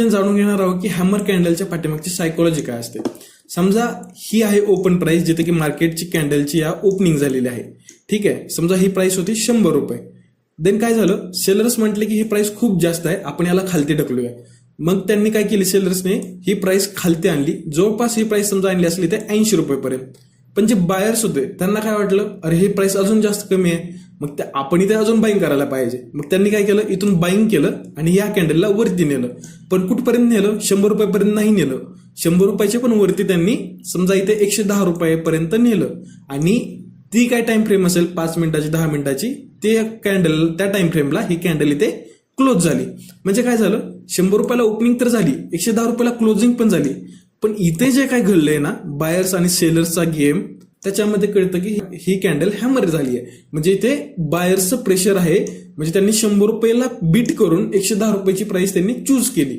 जाणून घेणार आहोत की हॅमर कॅन्डलच्या पाठीमागची सायकोलॉजी काय असते। समजा ही आहे ओपन प्राइस, जिथे की मार्केटची कॅन्डलची या ओपनिंग झालेली आहे। ठीक आहे, समजा ही प्राइस होती 100 रुपये। देन काय झालं, सेलर्स म्हटले की ही प्राइस खूप जास्त आहे, आपण याला खालती ढकलूया। मग त्यांनी काय केली, सेलर्सने ही प्राइस खालती आणली, जवळपास ही प्राइस समजा आणली असली ते 80 रुपयेपर्यंत। पण जे बायर्स होते त्यांना काय वाटलं, अरे ही प्राइस अजून जास्त कमी आहे, मग आपण इथे अजून बाईंग करायला पाहिजे। मग त्यांनी काय केलं, इथून बाईंग केलं आणि या कॅन्डलला वरती नेलं। पण कुठपर्यंत नेलं, 100 रुपयापर्यंत नाही नेलं, 100 रुपयाचे पण वरती त्यांनी समजा इथे 110 रुपयापर्यंत नेलं। आणि ती काय टाइम फ्रेम असेल 5 मिनिटाची 10 मिनिटाची, ते कॅन्डल त्या टाइम फ्रेमला ही कॅन्डल इथे क्लोज झाली। म्हणजे काय झालं, 100 रुपयाला ओपनिंग तर झाली, 110 रुपयाला क्लोजिंग पण झाली। पण इथे जे काय घडलंय ना, बायर्स आणि सेलर्सचा गेम, त्याच्यामध्ये कळतं की ही कॅन्डल हॅमर झाली आहे। म्हणजे इथे बायर्सचं प्रेशर आहे, म्हणजे त्यांनी 100 रुपयाला बीट करून 110 रुपयाची प्राइस त्यांनी चूज केली।